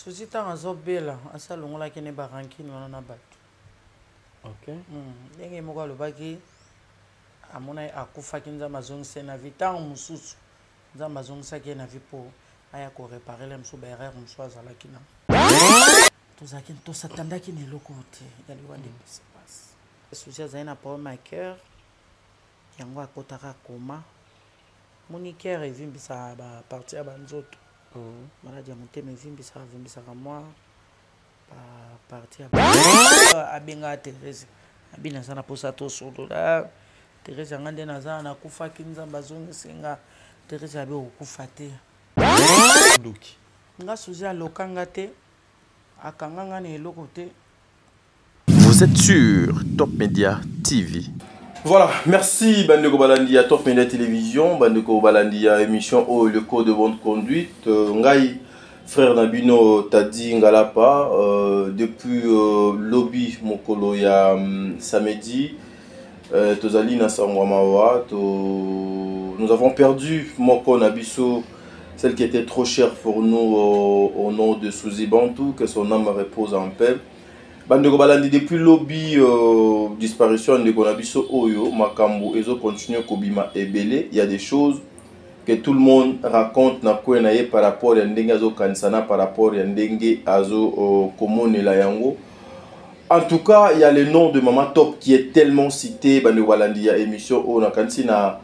Société en Zobela, à Salon, là qui n'est pas rankin, on a battu. Ok. Dès que le baki, à mon avis, à Koufakin Zamazon, c'est un habitant ou sous Zamazon, ça qui est un pour aya réparer les msouberères, msouaz à la kina. Tout ça qui s'attendait qui n'est le côté, il y a le droit de se passer. Société Zaina pour ma cœur, qui en a kotara koma. Mon cœur est venu à partir à Banzoto. Maladie à monter, mais vimbi ça moi. Parti à Benga Thérèse. Abina sana posa to solo la. Thérèse ngande naza na kufa kinza bazongi senga. Thérèse abe okufa te. Doki. Nga suza lokanga te. Akanganga ne eloko te. Vous êtes sur Top Media TV. Voilà, merci Bandeko Balandi à Top Media Télévision, Bandeko Balandi à émission Oh le code de bonne conduite. Ngai, frère Nabino Tadi Ngalapa, depuis lobby Mokolo ya samedi, Tozali Nasangwamawa, nous avons perdu Moko Nabiso, celle qui était trop chère pour nous au nom de Suzy Bantou, que son âme repose en paix. Bandeko Balandi depuis lobby disparition de Konabiso Oyo, Makambo, Ezo continue Kobima Ebele. Il y a des choses que tout le monde raconte na Kwenaye par rapport à Ndenge Azo Kansana, par rapport à Ndenge Azo Komone la Yango. En tout cas, il y a le nom de Maman Top qui est tellement cité. Bandeko Balandi, il y a émission O Nakansi na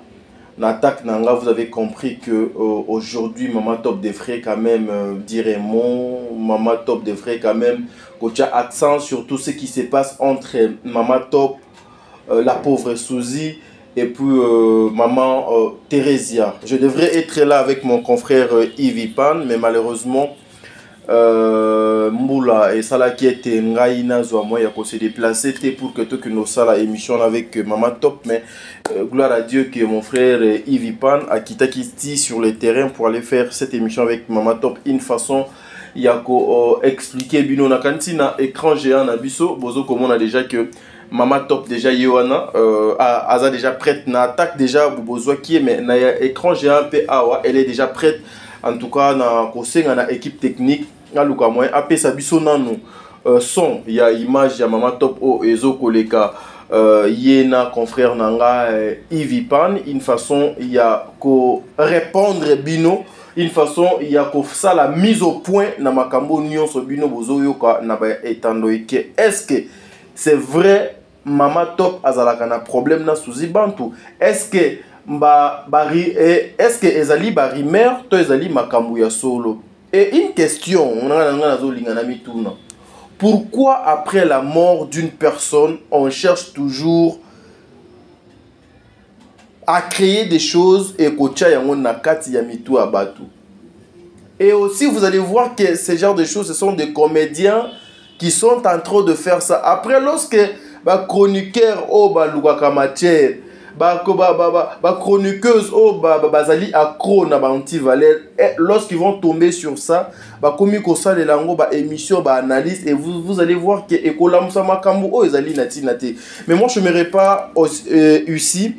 attaque Nanga. Vous avez compris que aujourd'hui, Maman Top devrait quand même dire un mot. Maman Top devrait quand même coacher accent sur tout ce qui se passe entre Maman Top, la pauvre Suzy, et puis Maman Thérésia. Je devrais être là avec mon confrère Yves Pan, mais malheureusement, Moula et Sala qui était Ngaïna Zouamoy a se déplacer pour que tout que nous la émission avec Maman Top, mais gloire à Dieu que mon frère Yves Pan a quitté Kisti sur le terrain pour aller faire cette émission avec Maman Top. Une façon il y a expliqué Bino na kantina écran géant na biso bozo comme on a déjà que Maman Top déjà Yohana Aza déjà prête na attaque déjà bozo qui est mais na écran géant PA elle est déjà prête en tout cas na kosenga na équipe technique na luka moyen AP Sabiso nanu son il y a image ya Maman Top o ezo koleka yena confrère nanga Yves Pan une façon il y a ko répondre Bino une façon il y a ça la mise au point na makambo nyonso bino bozoyoka na ba etandoike. Est-ce que c'est vrai Maman Top azalaka na problème na Suzy Bantou? Est-ce que est-ce que ezali bari mère to ezali makambo ya solo? Et une question on a nazolinga na mituna. Pourquoi après la mort d'une personne on cherche toujours à créer des choses et kocha yango na kati ya mitu abatu? Et aussi vous allez voir que ce genre de choses ce sont des comédiens qui sont en train de faire ça. Après lorsque ba chroniqueur o ba lukaka matière ba chroniqueuse o bazali accro na ba anti-valeur, lorsqu'ils vont tomber sur ça ba komi ko ça les lango ba émission ba analyse et vous allez voir que ekolamusa makambo o ezali nati nate. Mais moi je n'aimerais pas ici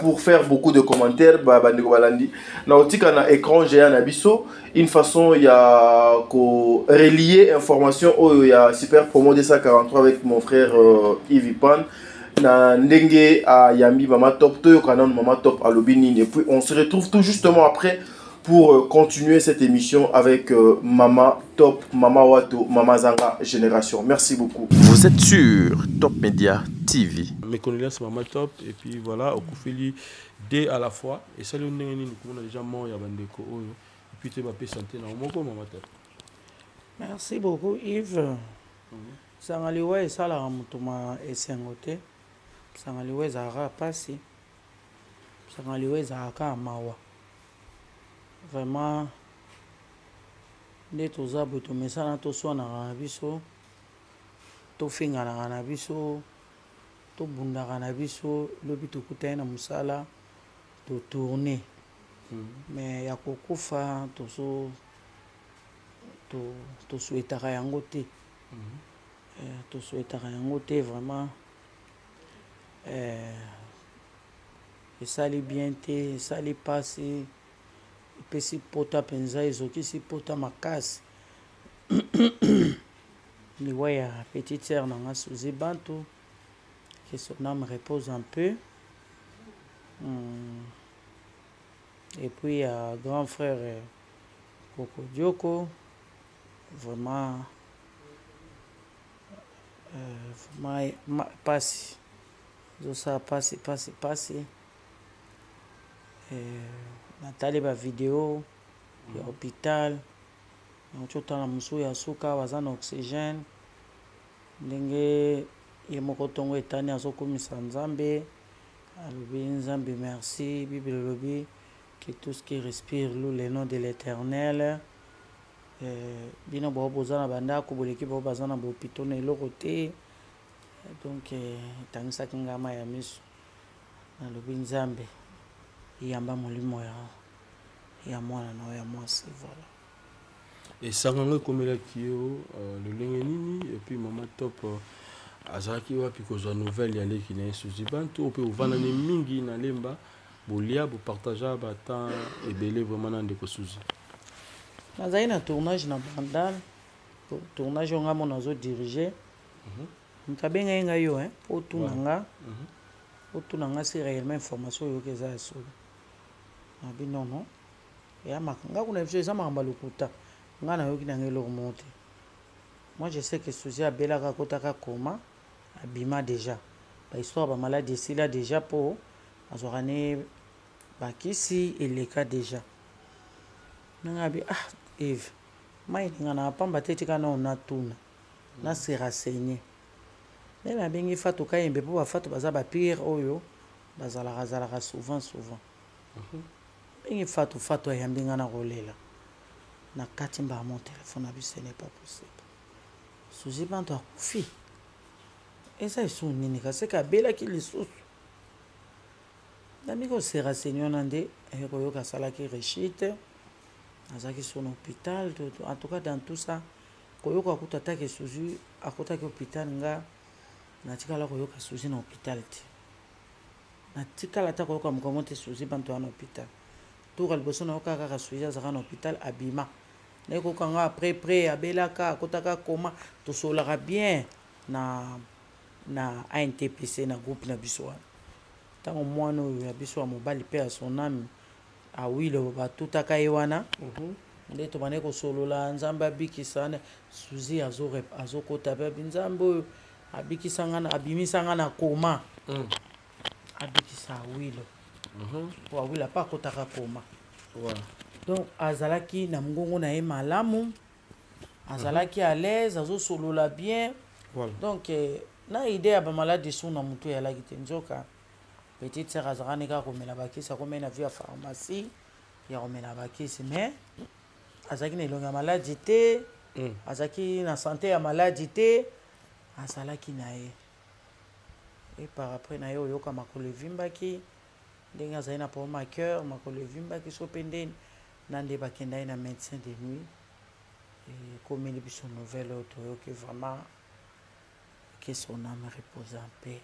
pour faire beaucoup de commentaires Bandeko Balandi na otika na écran géant na biso une façon il y a ko relier information au il y a super promo 243 avec mon frère Yves Pan na ndenge a yambi Maman Top to yokanan Maman Top à lobinine et puis on se retrouve tout justement après pour continuer cette émission avec Maman Top, Maman Wato, Maman Zanga Génération. Merci beaucoup. Vous êtes sur Top Media TV. Mes condoléances Maman Top et puis voilà au Koufeli deux à la fois et ça le ndenge on a déjà mort ya bandeko oyo et puis tu vas payer santé na moko Maman Top. Merci beaucoup Yves. Sangaliwa et ça la mutuma esengote. Sangaliwa zara pasi. Sangaliwa zara mawa. Vraiment nde toza boto mesana to swana na biso to finga na biso to bunda na biso lobi to kutana musala to tourner mais ya kokufa to so to souhaitera yango te to souhaitera yango te vraiment et ça li bien te ça li passé pesi pota penza ezoki si pota makasi liwa ya petite sœur nanga Suzy Bantu, que son âme repose un peu. Et puis grand frère Coco Dioko, vraiment passe ça passe natali ba vidéo ya hôpital na musu ya suka baza na oxygène ndenge ye moko tongo etani azokomisa nzambe alobi nzambe merci bible elobi que tout ce qui respire loue le nom de l'éternel. Bino bao boza na bandako boleki bao baza na bahopito na eloko te donc etangisaki ngama ya miso nalobi nzambe yamba molimo ya mwana na ya mwasi voilà. esanganga ekomelaki yo lolenge nini epuis mama top azalaki wapi kozwa nouvelle ya leki na ye Suzy Bantu mpe ovandani mingi na lemba bolia bopartagea batemps ebele vraiment na ndeko Suzy? nazali na tournage na bandal tournage oyo nga mona azodirige moto abengai ngai yo po otuna nga si réellement information oyoki eza ya solo nabi nono eyamaka nga kuna biso eza makambo ya lokuta nga nayoki na ngai eloko moko te. Moi je sais que Suzy abelaka akotaka koma abima déjà bahistoire bamaladi esila déjà mpo azwaka ne bakisi eleka déjà nanga bi Eve mai ninga na pamba te tika na onatuna na se renseigner même abengi Fatou Kayembe mpo bafatu baza bapire oyo bazalaka souvent bengi Fatou ayambi nga na kolela na kati mba mon téléphone na biso n'est pas possible. Suzy Bantu akufi eza esu nini kasi kabelaki lisusu nami kose renseigner na nde koyoka asalaki rechute azalaki sur l'hôpital. En tout cas dans tout ça koyoka akuta atake Suzy akotaki hôpital nga natikala koyoka Suzy na hôpital te natikala ata koyoka mokomo te Suzy Bantu na hôpital toka liboso nayoka kaka Suzy azalaka na hôpital abima nayekoka nga après abelaka akotaka koma tosolaka bien na ANTPC na groupe na biso wana ntango mwana oyo ya biso ya mobali mpe ya son âme awilo batutaka ye wana nde tobandeki kosolola nzambe abikisa Suzy azokota mpe nzambe oyo abimisanga na koma abikisa awilo po awilo apa akotaka koma donc azalaki na mongongo na ye malamu azalaki à l'aise azosolola bien donc na idée ya bamaladi su na motu eyalaki te nzoka petite sœur azalaka ne kaka komela bakisi akomei na vie ya pharmacie ya komela bakisi mais azalaki na elongo ya maladi te azalaki na santé ya maladi te azalaki na ye et par après na ye oyoka makolo evimbaki ndenge azali na problème à cœur makolo evimbaki so mpe ndeni na nde bakenda ye na médecin de nuit ekomeli biso nouvelle oyo toyoki vraiment que son âme repose en paix.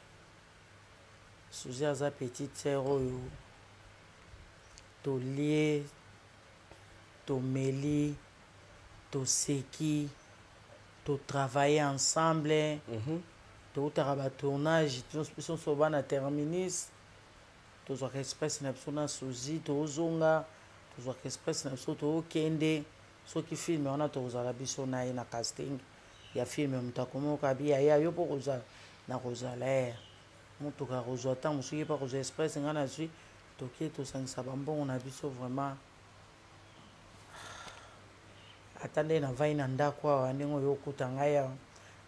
Suzy aza petite sœur oyo tolie tomeli toseki totravaille ensemble toutaka batournage biso nyonso bana terminus tozwaka express na biso na Suzy tozonga tozwaka express na biso tookende soki filme wana tokozala biso na ye na casting ya filme moto akomoka bi yaya yo mpo kozala na kozala ye motuka kozwa ntango mosuki ye mpa kozwa express ngai na zwi toke tosangisa bambongo na biso vraiment ata nde navai na ndako awa ndenge oyo okuta ngai awa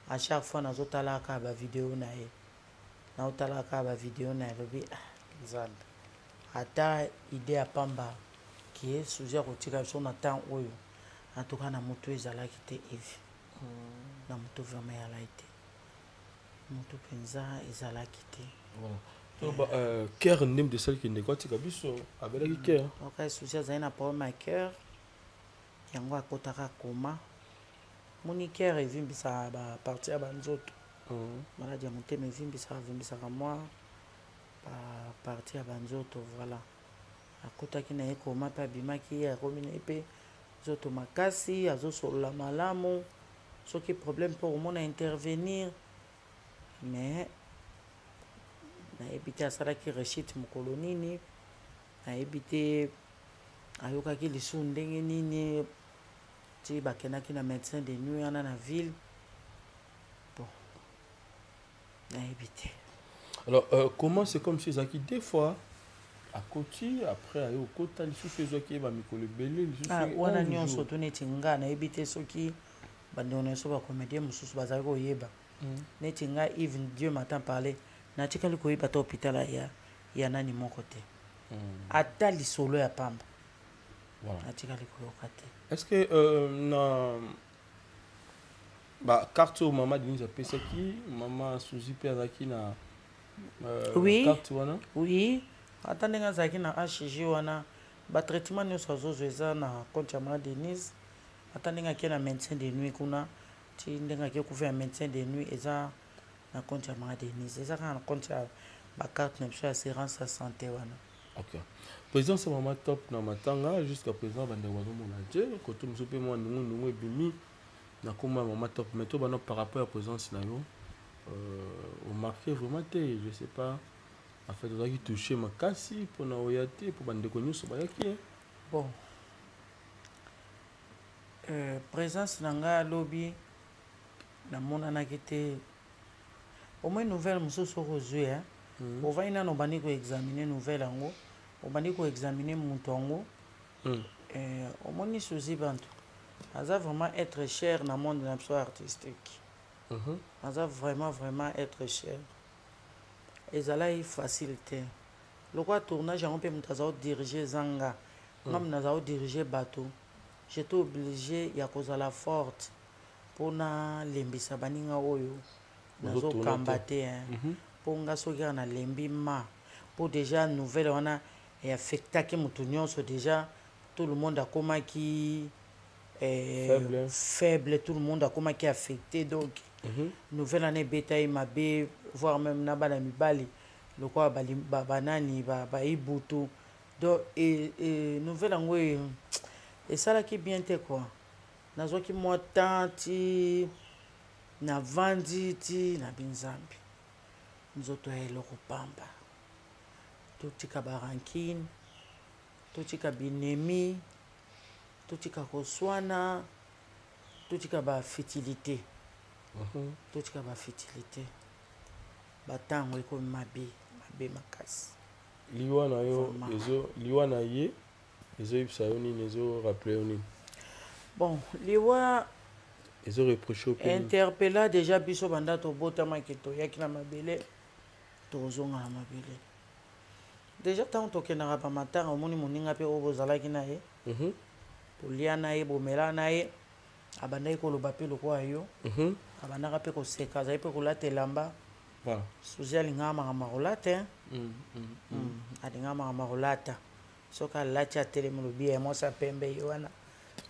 a chaque fois nazotalaka bavideo na ye naotalaka bavideo na ye lobi nzambe ata ide ya pamba kie Suzy akotika biso na temps oyo en tout cas na moto ezalaki te Eve na moto vraiment eyalaki te moto mpenza ezalaki te cœur ndembe de celle qui ndeko atika biso abelaki cœur oka Suzy azali na problème ya cœur yango akotaka koma moni cœur evimbisaka baparti ya banzoto maladi ya motema evimbisaka mwa baparti ya banzoto voilà akotaki na ye koma mpe abimaki ye akomi na ye mpe zoto makasi azosolola malamu soki problème pour omona intervenir mais nayebi te asalaki rechite mokolo nini nayebi te ayokaki lisusu ndenge nini ti bakendaki na médecin de nuit wana na ville bon nayebi te. Alors comment c'est comme si ezalaki des fois akoti après aye okota lisusu ezwaki yeba mikolo ebele lisusu wana nyonso to neti nga nayebi te soki bandeko nyonso bacomédien mosusu bazalaki koyeba neti nga even Dieu m'entend parler natikali koyeba ta hôpital ya nani moko te ata lisolo ya pamba natikali koyoka te. Est-ce que na carte oyo mama Denise apesaki mama Suzy mpe azalaki na carte wana? Oui, ata ndenge azalaki na HG wana batraitement nyonso azozwa eza na compte ya mama Denise ata ndenge ake na médecin de nuit kuna ti ndenge ake kufa ya médecin de nuit eza na compte ya mama Denise eza kaka na compte ya bacarte na biso ya assurance ya santé wana. Ok. Président c'est mama top na matanga jusqu'à présent bandeko bazomona je koto mosu mpe mwa ndungu ebimi nakoma mama top mais to bana par rapport à présence na yo on marqué vraiment te je sais pas en fait ozalaki touché makasi mpona oya te mpo bandeko nyonso bayaki bon présence na ngai alobi namonanaki te au moins nouvelle mosusu okozwi ovai nano obandi koexamine nouvelle yango obandi koexamine moto yango omoni Suzy Bantu aza vraiment être cher na monde na biso artistique aza vraiment être cher ezalaki facile te lokwa tournage yango mpe moto aza odirige ezanga nga mna aza odirige bato j'étais obligé ya kozala forte mpona lembisa baninga oyo nazokamba te mpo nga soki kaka nalembi ma mpo déjà nouvelle wana eaffectaki moto nyonso déjà tout le monde akomaki faible tout le monde akomaki affecté donc nouvelle wana ebeta ye mabe voire même na bana mibali lokwa banani baibutu donc nouvelle yango esalaki bien te quoi nazwaki mwa temps ti navandi ti na binzambi nzoto ya eloko pamba totika barankine totika binemi totika koswana totika bafutilité totika bafutilité batango ekomi mabe makasi liwa na yo liwa na ye ezoyebisa yo nini ezorappele yo nini? Bon liwa ezoreproche interpella déjà biso banda tobotamaki toyaki na mabele tozonga na mabele déjà ntango tokendaka bamatanga omoni moninga mpe oyo bozalaki na ye bolia na ye bomela na ye abandaki koloba mpe lokola yo abandaka mpe koseka azali mpe kolata elamba Suzy alingaka makambo kolata alingaka makambo kolata soki alati atelemi lobi ya mwasi apembe ye wana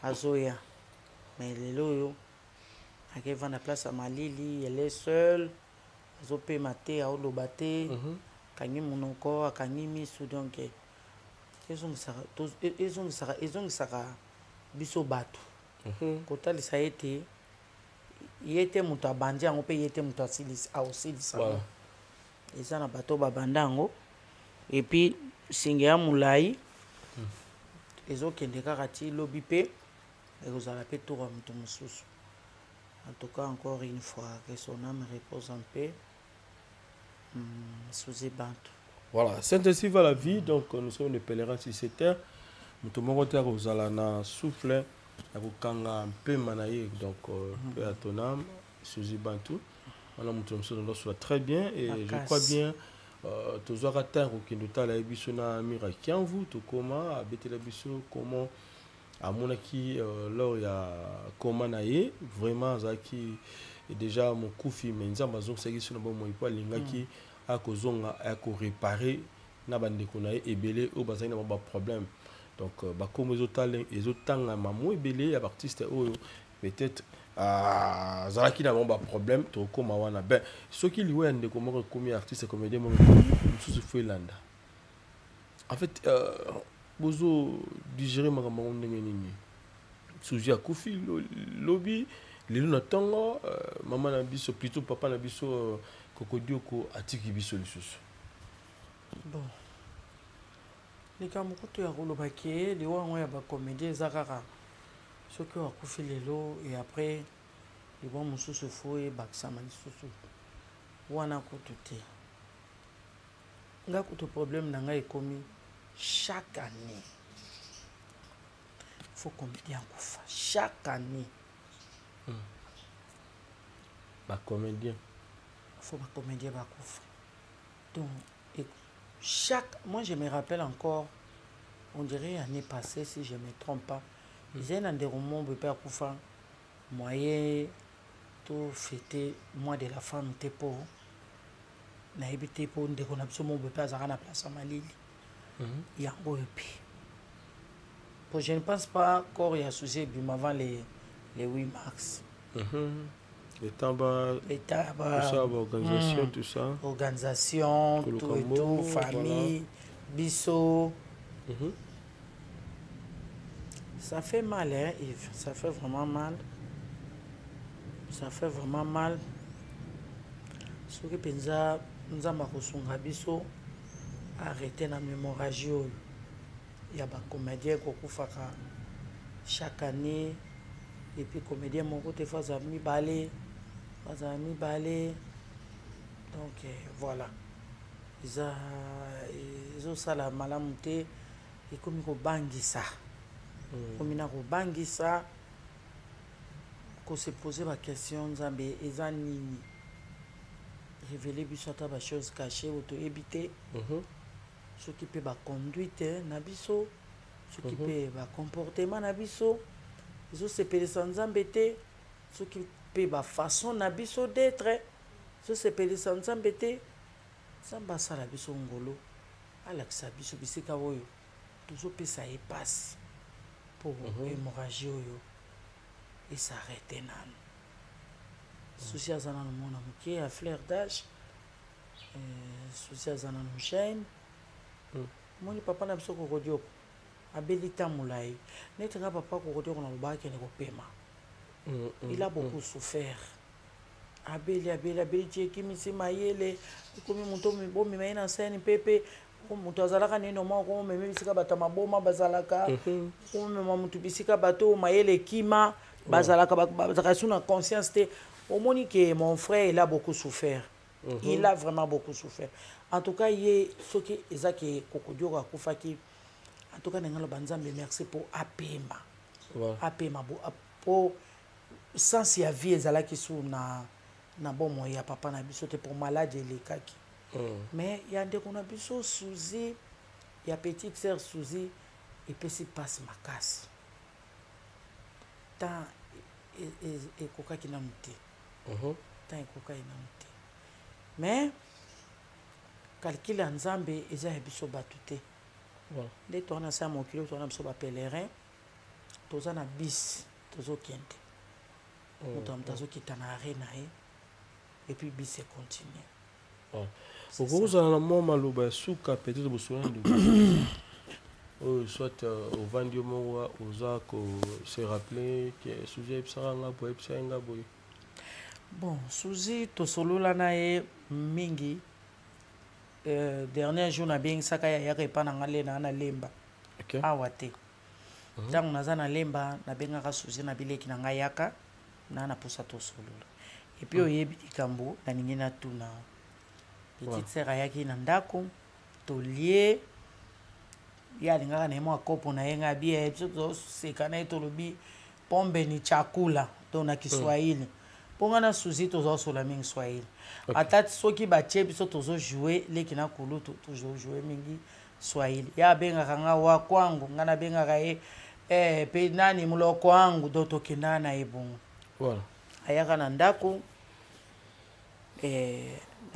azoya mais lelo oyo akevanda place ya malili elle est seule azopema te aoloba te akangi monoko akangi misu donc ezongisaka biso bato kotalisa ye te ye te moto abandi yango mpe ye te moto aosilisa yango eza na bato babanda yango epuis singe ya molai ezokende kaka ti lobi mpe ekozala mpe tour ya moto mosusu. En tout cas, encore une fois, que son âme repose en paix. Suzy Bantu. Voilà, c'est ainsi va la vie. Donc, nous sommes des pèlerins sur cette terre. Nous sommes terre aux alana souffle, à Kanga, un peu manaïe. Donc, peu à ton âme, Suzy Bantu. On a montré que soit très bien. Et je crois bien, tous les terre qui nous t'a la bisona mira qui en vous, tout comment, à bêter la biso, comment. À mon acquis, là, il y a comment naïe, vraiment, Zaki, déjà mon koufi, mais nous avons besoin de ce que nous avons pas l'ingaki à cause à réparer, n'a pas de connaître et belé au bazin n'a pas de problème. Donc, comme les autres talents, les autres temps, maman et belé, artiste, peut-être, Zaki n'a pas de problème, tout comme Awana. Ben, ce qui lui est comme artiste, comédien, nous sommes Landa. En fait, bozo digérer ma maman ndenge nini Suji a Koufi, lobby, lelo na tongo, maman na biso, plutôt papa na biso, Kokodioko, atiki biso lisusu. Bon. Likambo kutu ya kolobaki, les wango ya ba comédie ezakaka. Soki wa Koufi lelo et après les bons mususu fo et baksama lisusu. Wana kutu te. Nga kutu problème na nga ekomi chaque année. Faut comédien koufa chaque année. Ba comédien. Faut ba comédien ba koufa. Donc moi je me rappelle encore, on dirait l'année passée si je ne me trompe pas. Ils étaient dans des romans de Père Koufa. Moyen tout fêter mois de la femme était pour na habité pour de qu'on a besoin mon père à la place à Malili. Il y a un peu. Je ne pense pas qu'il y a souci avant les 8 mars. Les tabacs, organisation, tout ça. Organisation, tout et tout, famille, bisso. Ça fait mal, hein, Yves. Ça fait vraiment mal. Ça fait vraiment mal. Ce que pensa, nous avons bisso arrêté la mémoragie. Il y a des comédiens qui font chaque année. Et puis, comédiens, mon côté, font mi balai. Donc, voilà. Ils ont ça la malamouté. Et comme ils ont bangé ça. Comme ils ont bangé ça. Qu'on se posait la question, ils ont révélé des choses cachées, auto-éviter. Ce qui peut la conduite, nabiso. Ce qui peut le comportement, nabiso. Ils ont séparé sans embêter. Ce qui peut la façon nabiso d'être. Ils ont séparé sans embêter. Sans basa la biso ngolo. Alexa biso bisika woyo. Toujours peut ça y passe. Pour hémorragie oyo. Et s'arrêter nan. Souci à zanan mon amour à fleur d'âge. Souci à zanan chaîne. Mon papa n'a pas kokodio. Abelita moulay. N'est pas papa kokodio qu'on a le qui est paiement. Il a beaucoup souffert. Abeli qui mayele comme mon tomi bon mais na scène pepe comme tozalaka neno moko même bisika bata maboma bazalaka comme mamutu bisika bato mayele kima bazalaka bazalaka sous conscience te au moni que mon frère il a beaucoup souffert. Il a vraiment beaucoup souffert. En tout cas, il y a ce qui est Kokodio a Koufaki. En tout cas, nous avons merci pour APMA. APMA pour sans y a vie ezala qui sont na bon moyen papa na biso te pour malade les kaki. Mais il y a des qu'on a biso Suzy, il y a petite sœur Suzy et puis si passe ma casse. Tant et coca qui n'a muté. Tant et coca qui n'a muté. Mais calcul en Zambie ils ont biso batute. Dès qu'on a ça mon kilo on a biso ba pèlerin. Toza na bis tozo kente. Moto qui est en arena et puis bis est continué. Vous avez un moment maloba souka peut-être vous soyez de soit au vendu moa aux arcs se rappeler que sujet psaranga pour psanga boy. Bon, Suzy to solo la nae mingi dernier jour na bien saka ya repa na ngale na lemba. OK. Awate. Tant naza na lemba na benga ka Suzy na bileki na ngayaka na posa to solo. Et puis oyebi ikambo na ningina tuna. Petite sœur ayaki na ndako to lié ya lingaka na mo akopo na yenga bie tso sekana to lobi pombe ni chakula to na Kiswahili. Ponga na Suzy tozo sola mingi Swahili. Atati soki ba chebi so tozo jouer leki na kulu toujours jouer mingi Swahili. Ya benga kanga wa kwangu ngana benga ka pe nani muloko wangu doto kinana ebongo. Voilà. Ayaka na ndako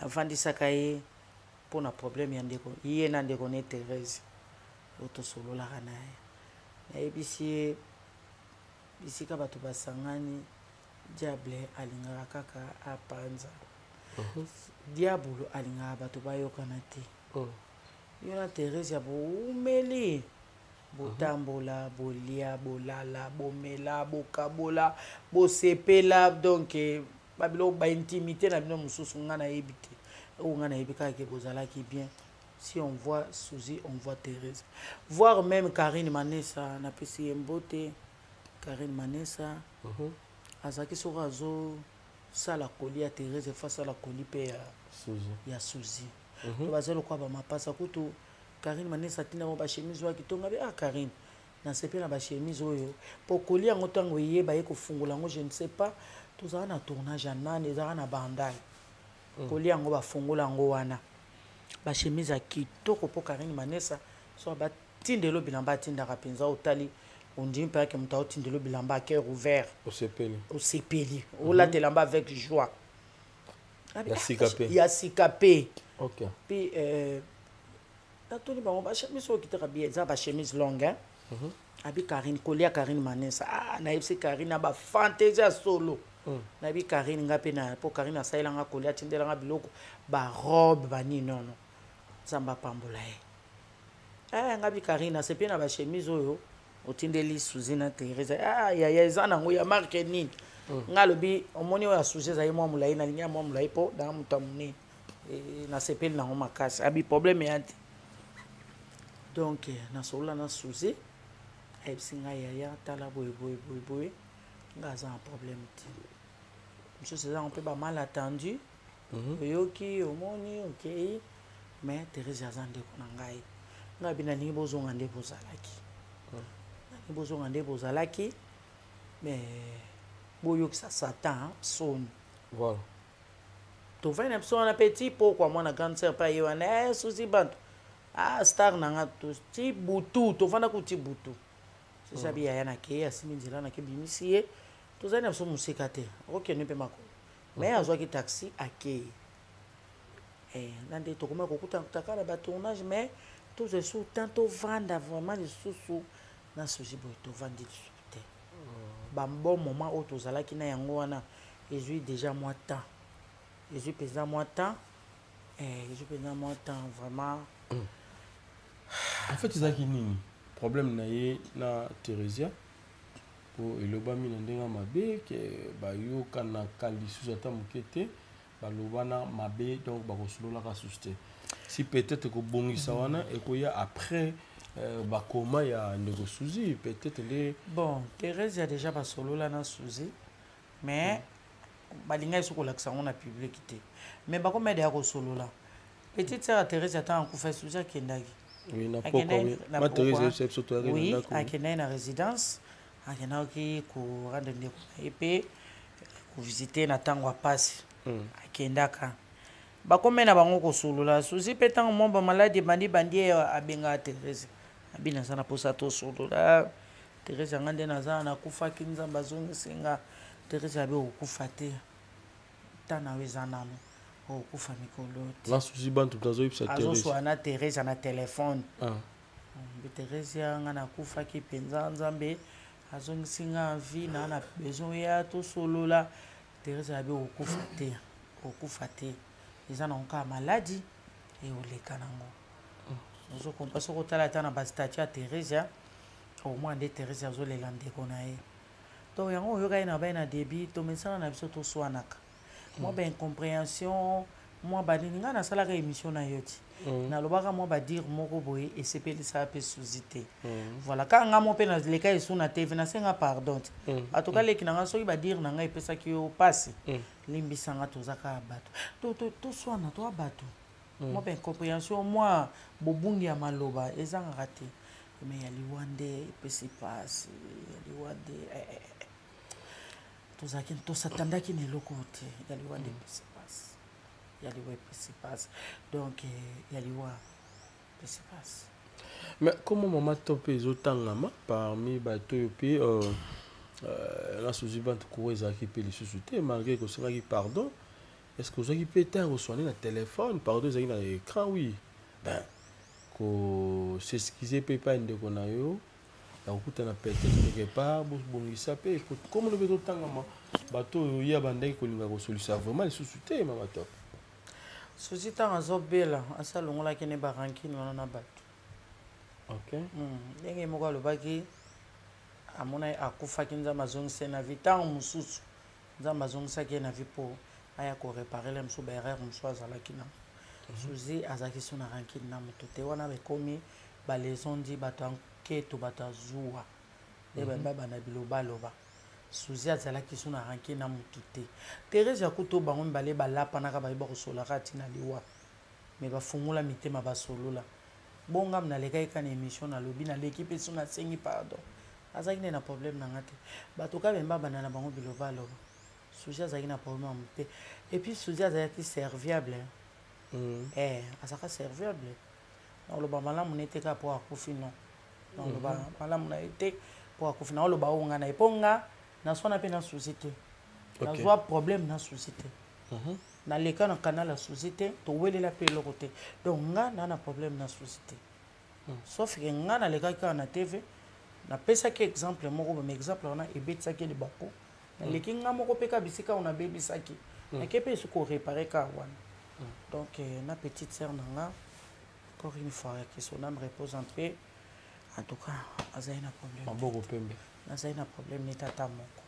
avandisaka ye mpona problème ya ndeko ye na ndeko ne Thérèse oyo tosololaka na ye nayebisi ye bisika bato basangani diable alingaka kaka apanza diabolo alingaka bato bayokana te yo na Thérèse ya boumeli botambola bolia bolala bomela bokabola bosepela donc babilo ba intimité na bino mususu nga na yebi te o nga na yebi kaka bozalaki bien. Si on voit Suzy, on voit Thérèse. Voir même Karine Manessa na pesi mbote Karine Manessa azaki soko azo sala koli ya Thérèse face à la koli pe ya Suzy. To bazelo kwa ba mapasa kutu Karine Manessa tina ba chemise wa kitonga be Karine na sepe na ba chemise oyo po koli yango tango yeba ye ko fungula ngo je ne sais pas tozala na tournage nane ezala na bandai koli yango ba fungula ngo wana ba chemise ya kitoko po Karine Manessa so ba tindelo bilamba tindaka penza otali on dit pas que muta otindelo bilamba à cœur ouvert au sepeli ou la telamba avec joie ya sikapé OK puis tatoni ba ba chemise o kitaka bien za ba chemise longue abi Karine kolia Karine Manessa na yebisi Karine ba fantaisie solo na bi Karine ngape na po Karine asaila nga kolia tindela nga biloko ba robe ba ni non zamba pambola ngabi Karine c'est bien na ba chemise oyo otindeli Suzy na Thérèse ya ezana ngo ya marque nini ngalobi omoni oya Suzy za yemo mulai na linya mo mulai po da mutamuni na sepeli na ngoma makasi abi problème yanti donc na sola na Suzy ebsinga ya tala boy ngaza un problème ti monsieur c'est ça on peut pas mal attendu yoki omoni OK mais Thérèse azande ko na ngai ngabi na ni bozonga nde bozalaki bozonga nde bozalaki mais boyokisa Satan son voilà to va na personne petit pourquoi moi na grande sœur pas yewana Suzy bantu star nanga to ti butu to vanda ku ti butu c'est ça bien yana ke asimi nzela na ke bimisiye to zana so musika te OK ne pe mako mais azwa ki taxi ake nande to koma ko kuta na ba tournage mais tout ce sous tanto vanda vraiment les sous na Suzy boy to vandi te ba bon moment où to zalaki na yango wana ezui déjà moi temps ezui pesa moi temps ezui pesa moi temps vraiment en fait ezaki nini problème na ye na Thérèse po eloba mina ndenga mabe ke bayoka na kalisusu ata mokete baloba na mabe donc bakosolola ka suste si peut-être ko bongisa wana ekoya après bakoma ya ndeko Suzy peut-être les bon Thérèse a déjà basolola na Suzy mais balinga iso ko laksa on a public te mais bakoma de ya ko solola petite sœur Thérèse ata en kufa Suzy akendaki oui na poko ma Thérèse c'est surtout oui akendaki na résidence akendaki ko rendre ndeko et ko visiter na tango apasi akendaka bakomena bango ko solola Suzy petango momba malade bandi abenga Thérèse abina sana posa to solola Thérèse ngande naza na kufa kinzamba zongi singa Thérèse abe okufa te tana wezana no okufa mikolo te la Suzy bantu tazo ipsa Thérèse azo so na Thérèse na téléphone Thérèse nga na kufa ki penza nzambe azongi singa envie na besoin ya to solola Thérèse abe okufa te eza na nka maladie et oleka nango nous comprend ce que la tana bastatia Thérèse au moins de Thérèse azo le lande konae donc yango yoka ina ba na débit to mesana na biso to swanaka moi ben incompréhension moi ba ninga na sala ka émission na yoti na lobaka moi ba dire moko boye et sepeli ça pe susciter voilà quand nga mo pe na le cas sur na TV na senga pardon en tout cas les kinanga so ba dire na nga epesa ki yo passe limbisa nga to zaka bato to swana to bato moi ben compréhension moi bobungi ya maloba ezanga raté mais ya liwande pesi passe ya liwande to zaki to satandaki ne lokote ya liwande pesi passe ya liwande pesi passe donc ya liwa pesi passe mais comment maman topé ezotangama parmi bato yo pe la Suzy bantu ko ezaki pe lisusu te malgré que sengaki pardon. Est-ce que vous avez peut-être reçu un téléphone, pardon, vous avez un écran, oui. Ben, que c'est ce qu'ils aient pas une déconayo, la route n'a peut-être quelque part, bon, il s'appelle. Comment le béton tangama, bateau, il y a bandé qui a reçu ça vraiment, il sous-souté, ma bateau. Suzy tanga zo bela, asa longola kene baranki, non on a battu. OK. Ndenge moko alobaki amona akufaki nzambe azongisi na vie ntango mosusu nzambe azongisaki ye na vie mpo aya koreparele mosu baerreur mosu azalaki na suzi azalaki so na rankine na moto te wana bekomi baleson di bato anketo bato azuwa nde babanda biloba aloba suzi azalaki so na rankine na motu te Thérèse yakuto bango mibale balapanaka bayeba kosolaka ntina liwa me bafungula mitema basolola bonga nalekaki ka na émission nalobi naleki mpe so nasengi pardon azalaki nde na problème na nga te bato ka bemba banda na bango biloba aloba suzi azalaki na problème amu te epuis suzi azalaki serviable azalaka serviable naoloba malamu na ye te kaka mpo akufi non naoloba malamu na ye te mpo akufi naoloba oyo nga na ye mpo nga naswana mpe na suzi te nazwa problème na suzi te naleka na canal ya suzi te towelela mpe eloko te donc nga na na problème na suzi te sauf ke nga nalekaki kaka na tv napesaki exemple moko bama exemple wana ebetisaki libako naleki nga moko mpe ka bisika oyo nabebisaki nake mpe esu korepare kaka wana donc na petite sœur na nga encore une fois que son âme repose en paix en tout cas azali na problème maboko pembe nazali na problème ni tata moko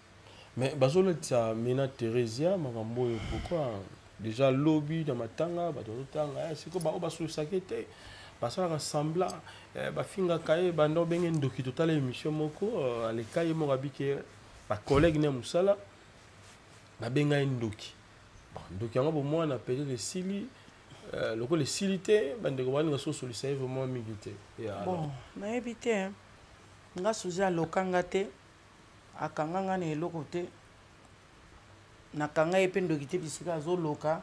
mais bazoletisa mina Thérésia makambo oyo pourquoi déjà lobby na matanga bato bazotanga siko bao basolisaki te basalaka sembla bafingaka ye banda obenge ndoki totala émission moko aleka ye moko abike bacollègue ne mosala babenga ye ndoki ndoki yango bomwana peut-être esili lokola esili te bandeko balinga sosolisa ye vraiment mingi te bon nayebi te nga suzi alokanga te akanga nga na eloko te nakanga ye mpe ndoki te bisika azoloka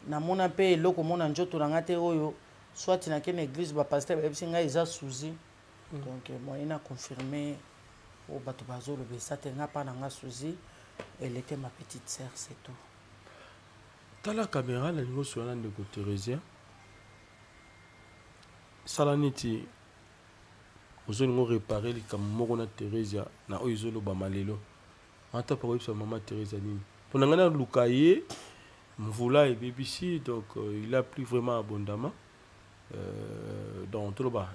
namona mpe eloko mona nzoto na nga te oyo soit nake na église bapaster bayebisi ngai eza suzi donc moyen na confirmer oyo bato bazoloba esa te nga mpa na nga suzi elle était ma petite sœur c'est tout tala caméra nalingi osola ndeko Thérésia sala neti ozolingo réparer likambo moko na Thérésia na oyo ezolobama lelo ata pa koyebisa mama Thérésia nini mpo na ngai naluka ye mvula ebebisi donc il a plu vraiment abondamment donc toloba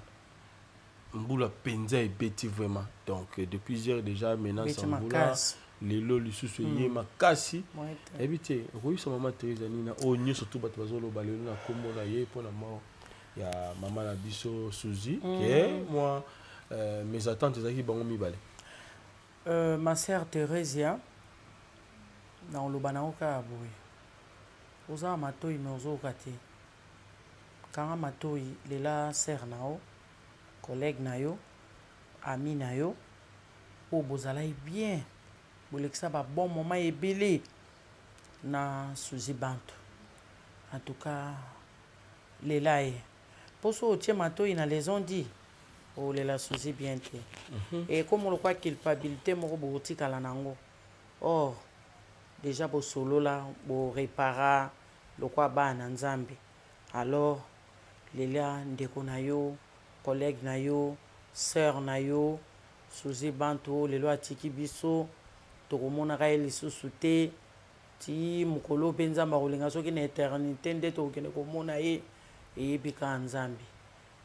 mbula penza ebeti vraiment donc depuis hier déjà menace en mvula lelo lisusu ye makasi ebi te okoyebisa mama Thérésia nini na oyo nyonso tu bato bazoloba lelo na kombo na ye mpo na mort ya mama na biso Suzy ke moi mes attentes ezalaki bango mibale ma sœur Thérèsia na oloba nango kaka boye oza na matoi me ozoyoka te kanga matoi lela sœur na yo collègue na yo ami na yo oyo bozalaki bien bolekisa babon moment ebele na Suzy Bantu en tout cas lela ye mpo so otie matoi na les on dit olela Suzy bien te et comme olokwa culpabilité moko bokotikala nango or déjà bosolola borepara lokwa bana nzambe alors lela ndeko na yo collègue na yo sœur na yo Suzy Bantu lelo atiki biso tokomonaka ye lisusu te ti mokolo mpe nzambe akolinga soki na éternité nde tokokende komona ye eyebi kaka nzambe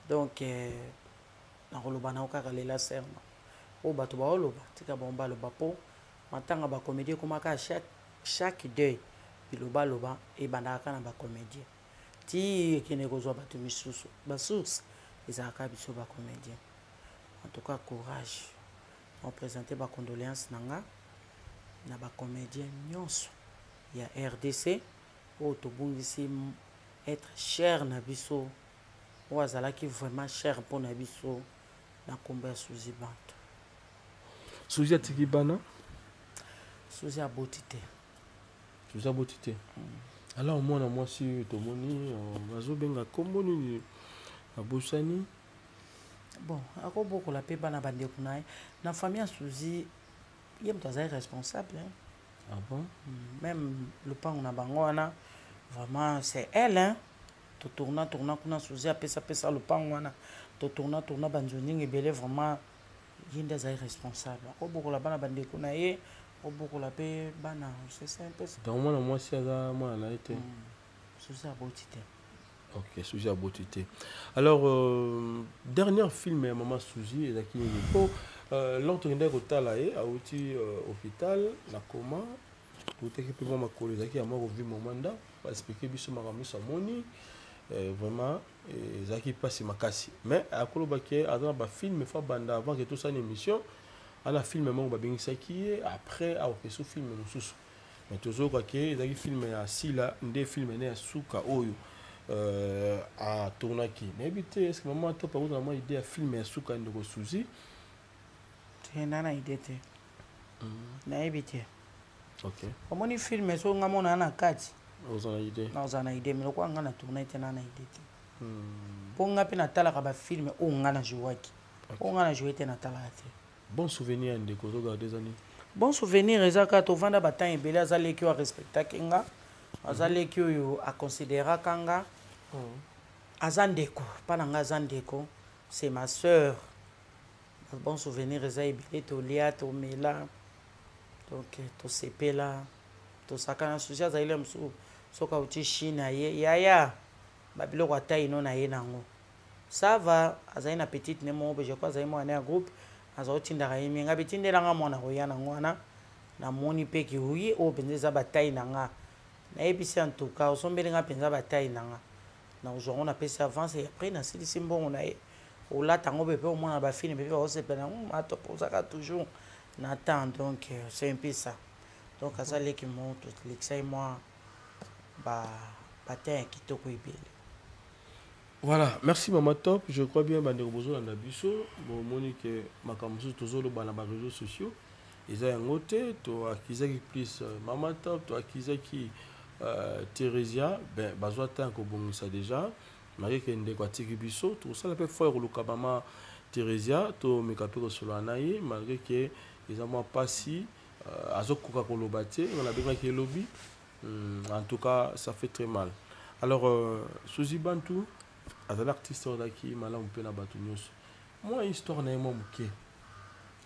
donc nakoloba nango kaka lela serma oyo bato baoloba tika bango baloba mpo matanga bacomédie ekomaka chaque deuil biloba aloba ebandaka kaka na bacomédien ti ekende kozwa bato misusu basource ezalaka biso bacomédien en tout cas courage oprésente bacondoléance na nga na bacomédien nyonso ya RDC oyo tobungisi être cher na biso oyo azalaki vraiment cher mpo na biso na kombo ya Suzy Bantu. Suzy atiki bana Suzy aboti te. Suzy aboti te ala omwana mwasi tomoni bazobenga kombo nini abosani bon akobokola mpe bana bandeko na ye na famille ya Suzy ye moto azali responsable ah bon même lopango na bango wana vraiment c'est elle hein tourna kuna Suzy apesa lopango wana tourna banzoninga ebele vraiment ye nde azali responsable akobokola bana bandeko na ye akobokola mpe bana c'est ça un peu donc mwana mwasi aza mwana na ye te Suzy aboti te Ok, Suzy a beauté. Alors, dernier film, Maman Suzy, et qui est l'autre est au outil hôpital, la coma, pour te que ma collègue qui a mort vu mon mandat, pour expliquer biso ma sa moni, vraiment, Zaki passe ma casse. Mais à Kolobake, à un film, il faut banda avant que tout ça une émission, à un film, mon babing saki, après, à fait ce film, nous sous. Mais toujours que Zaki film à Sila, des films à Souka Oyo. À Tournaki. Mais est-ce que maman toi par exemple moi idée à filmer à Souka Ndoko Suzy? C'est nana idée te. Na ebité. Ok. Comment ni filmer so ngamona na kati? Vous en avez idée? Na uzana idée mais lokwa ngana tourner te nana idée te. Ponga pe na tala ka ba film o ngana jouaki. O ngana jouer te na tala te. Bon souvenir Ndeko regarder des années. Bon souvenir ezaka to vanda batan ebele azali ki wa respecta kinga. Azali ki yo a considérer kanga. Azandeko, pas nanga Azandeko, c'est ma soeur. Bon souvenir eza ebele to lia to mela. Donc to sepela, to sakana suja za ile msu soka uti Chine ye yaya. Babilo kwa tai no na ye nango. Ça va, azai na petite ne mo je crois azai mo na groupe, azao tinda ka yemi nga bitindela nga mona ko yana ngwana. Na moni pe ki huyi o benza batai nanga. Na ebisi en tout cas, osombeli nga penza batai nanga. Na aujourd'hui on a passé avance et après na sili simbongo na ye. O la tango bébé au moins ba fini bébé o se pena ma to pour ça toujours n'attend donc c'est un peu ça. Donc à ça les qui monte l'exai moi ba batin qui to ko ibele. Voilà, merci Maman Top. Je crois bien que vous avez un biso. Bon, Monique, ma camarade, tous les réseaux sociaux. Ils ont un côté, tu as qui plus Maman Top, tu as qui Thérésia. Ben, besoin tant que bon ça déjà. Marie qui est une décorative biso. Tout ça, la peut faire le cabama Thérésia. Tu me capes sur l'anaïe. Malgré que ils ont pas si azo Coca-Cola bâti. On a besoin qu'il lobby. En tout cas, ça fait très mal. Alors, Suzy Bantou. Azali artiste qui mala on peut na batu nyos moi histoire na moi muke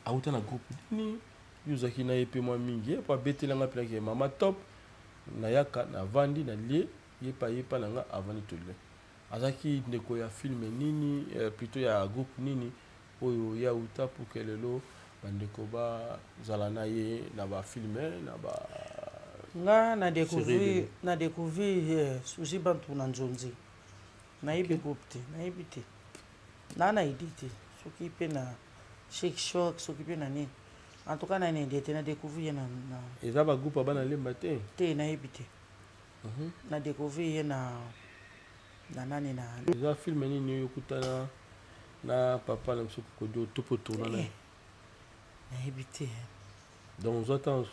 auta na groupe ni yuzaki na yepe moi mingi pa betela nga plake Mama Top na yaka na vandi na lie yepa na nga avant tole azaki ndeko ya film nini plutôt ya groupe nini oyo ya uta pour que lelo bandeko ba zala na ye na ba filmer na ba nga na découvrir Suzy Bantou na Nzonzi. Naïbi groupe naïbi te nana idée soki pe na Chic Choc soki pe na ni en tout cas na idée na découvrir na et ça va groupe bana lemba te naïbi te na découvrir na nani na za film nini yokutana na papa na msoko kodo topo tourna na naïbi te donc j'attends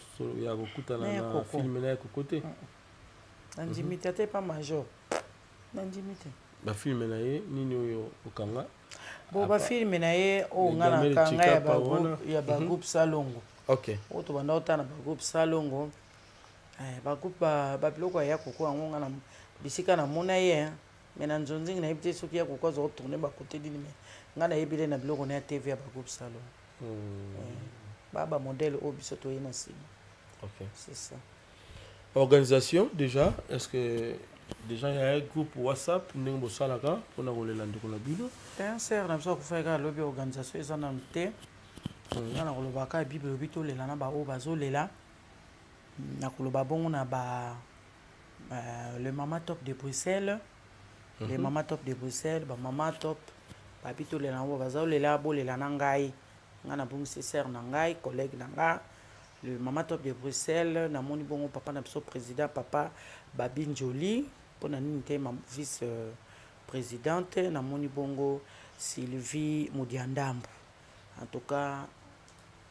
ya kokutana na film na kokote ndimite te pas major ndimite ba film na ye nini oyo okanga bo ba film na ye o ngana kanga ya ba groupe Salongo. OK o to banda otana ba groupe Salongo ba groupe ba biloko ya koko ngo ngana bisika na mona ye mais na Nzonzi na ebite soki ya koko zo tourner ba côté dini mais ngana ebile na biloko na TV ya ba groupe Salongo. Ba modèle o biso to yena sima. OK c'est ça. Organisation déjà, est-ce que déjà il y a un groupe WhatsApp n'imbo salaka pour na kolela ndeko na bino un ser na biso ko faire lobby organisation eza na te na koloba ka bible lobby to lela na ba o bazolela na koloba bongo na ba le Maman Top de Bruxelles le Maman Top de Bruxelles ba Maman Top ba bito lela ngo bazolela bolela na ngai ngana bongo ser na ngai collègue na nga le Maman Top de Bruxelles na moni bongo papa na biso président papa Babine Jolie pour na nini te ma vice présidente na moni bongo Sylvie Modiandambo. En tout cas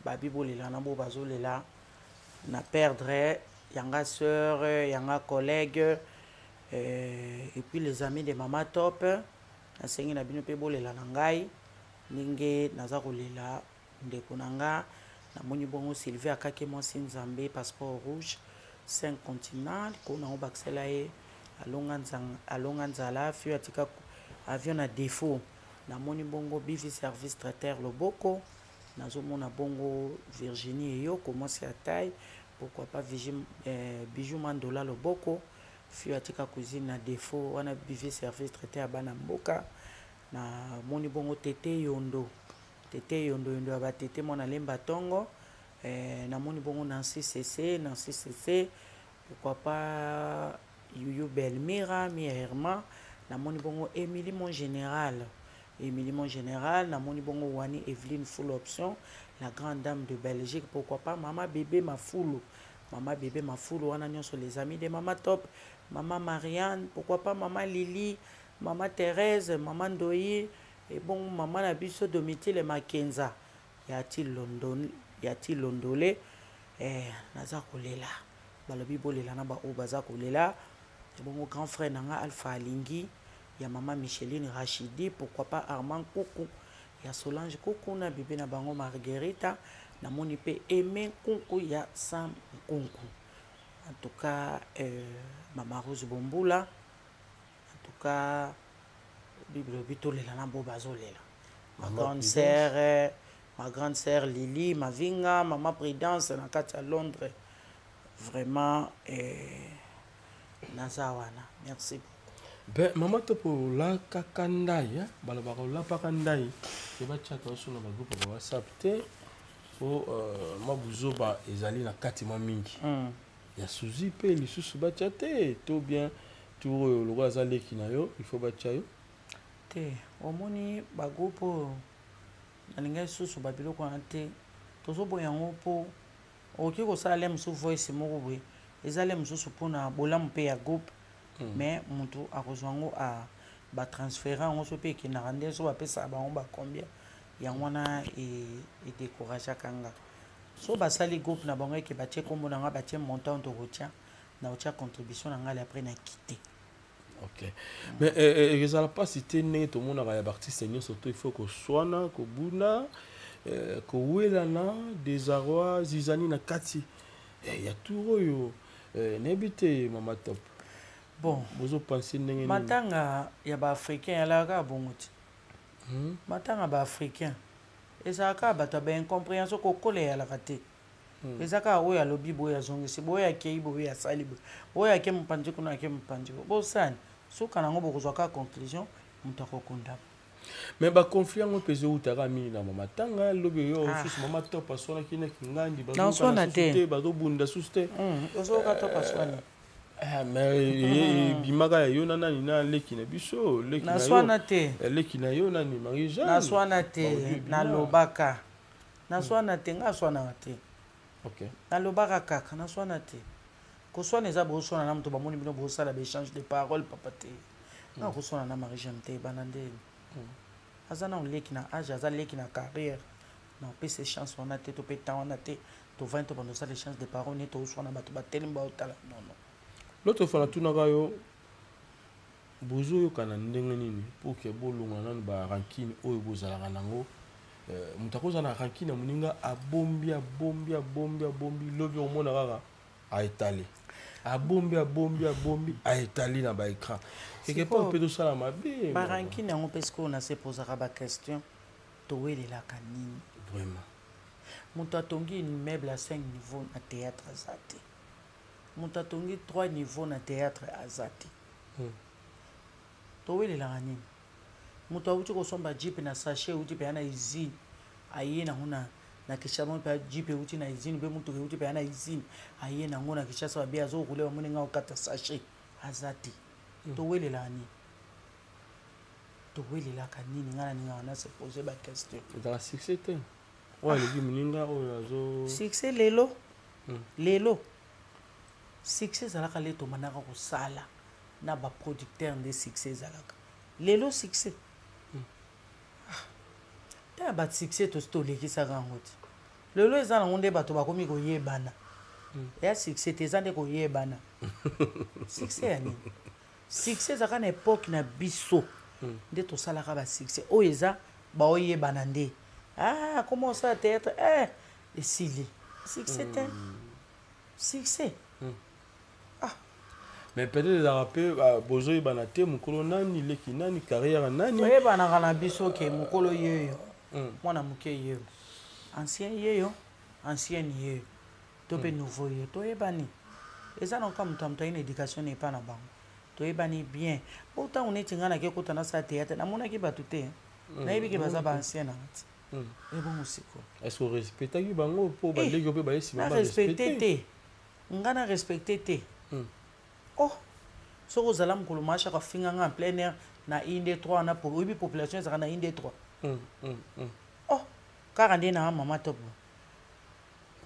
babi bolela na bo bazolela na perdre yanga sœur yanga collègue et puis les amis de Maman Top na sengi na bino pe bolela na ngai ninge naza kolela ndeko na nga na moni bongo Sylvie akake moi Nzambe passeport rouge 5 continents qu'on a baxelaye alonga nzala fi atika avion na défaut na moni bongo bivi service traiteur loboko nazo mona bongo Virginie yo commence à taille pourquoi pas bijou mandola loboko fio atika cuisine na défaut wana buffet service traité à bana mboka na moni bongo tete yondo ya ba tete mona lemba tongo na moni bongo Nancy CC pourquoi pas Yuyu Belmira Mia Herman na moni bongo Émilie mon général na moni bongo Wani Evelyne full option la grande dame de Belgique pourquoi pas Mama bébé Mafulu wana nyonso les amis de Mama Top Mama Marianne pourquoi pas Mama Lily Mama Thérèse Mama Ndoyi et bon Mama Nabiso Domitille Makenza yati londolé naza kolela balobi bolela na ba o baza kolela bon grand frère nanga Alpha Alingi ya Mama Micheline Rachidi pourquoi pas Armand Koukou ya Solange Koukou na bébé na bango Marguerita na moni pe Aimé Koukou ya Sam Koukou en tout cas Mama Rose Bombula en tout cas Bible bitolela na bo bazolela ma grande sœur Lily Mavinga Mama Prudence na kati à Londres vraiment nazawana merci ben Mama Topo la kakandai balabaka la pakandai ke ba chaka so na ba groupe ba WhatsApp te o mabuzo ba ezali na kati ma mingi ya suzi pe lisusu ba chate to bien tout le roi leki na yo il faut ba chayo te omoni ba groupe alinga susu ba biloko na te tozo boyango po oki ko sala msu voice moko boye ezale msusu pona bolamu pe ya groupe mais mutu akozwango a ba transférer ngo so pe ki na rande so ba pesa ba ngomba combien ya ngwana e découragea kanga so ba sali groupe na bango ke ba tie kombo na nga ba tie montant to rotia na otia contribution na nga après na quitter. OK. Mais ezala pas cité ndenge to mona ya artiste nyonso to il faut ko swana ko buna ko welana désarroi zizani na kati ya turo yo nebite Mama Top. Bon, bozo penser ndenge matanga ya ba africain ya la ka bongoti. Matanga ba africain ezaka bato ba incompréhension ko kole ya la kate. Ezaka oya lobi boya zongisi boya kei boya sali boya ke mpanji kuna ke mpanji bo sani soka nango bokozwa ka conclusion mutako kunda. Mais ba confiant ngo peze utaka mi na Mama Tanga lobi yo susu Mama Top asona kina kingandi bazo bunda suste ozo ka top aswana mais bimaka ya yo nani na leki na biso leki na yo naswana te leki na yo nani Marie-Jeanne naswana te na lobaka naswana te ngaswana te. OK na lobaka kaka naswana te koswana eza boswana na mto bamoni bino bosala ba échange de paroles papa te na koswana na Marie-Jeanne te banande azana leki na âge azana leki na carrière na pese chance wana te to pe temps wana te to 20 to bando ça les chances de paroles ne to swana bato batelemba otala non. L'autre fois, tout n'a bozo yo kana ndenge nini pour que bolonga nanu ba rankine oyo bozala kanango mutakoza na rankine muninga abombi lobi omona kaka a étaler abombi a étaler na ba écran quelque part peut to sala mabe ba rankine yango parce qu'on a se poser ba question to welela kanini vraiment mutu atongi immeuble à 5 niveaux na théâtre azate mutu atongi 3 niveaux na théâtre azate to welela nini mutu awuti kosomba jipe na sachet uti pe ana izini aye na ngona na kishama pe jipe uti na izini be mutu uti pe ana izini aye na ngona kishasa ba bia zo kulewa mune nga ukata sachet azate to welela nini to welela kanini ngana ninga na se poser ba question dans la succès te ouais le muninga oyo azo succès lelo succès zalaka leto manaka kosala na ba producteur de succès zalaka lelo succès ta ba succès to stolekisa ngoti lelo ezana ngonde bato bakomi koyebana ya succès te zande koyebana succès ya nini succès zaka na époque na biso nde to salaka ba succès o eza ba oyebana nde comment ça théâtre esili succès te succès mais peut-être les rappels bozo ibana te mukolo nani leki nani carrière nani oyebana kana biso ke mukolo yeyo mwana muke yeyo ancien yeyo ancienne yeyo to pe nouveau yeyo to yebani Et ça, donc, comme tu as une éducation, n'est pas na banque. Tu es bien. Pourtant, on est en train de faire ça théâtre. On a qui va tout est. On a qui va ça ancien. Et bon aussi quoi. Est-ce qu'on respecte qui bango pour baler que baler si on respecter on a respecter oh so aux alarmes que le match a fini en plein air na inde 3 na pour oui population ça na inde 3 oh car na maman top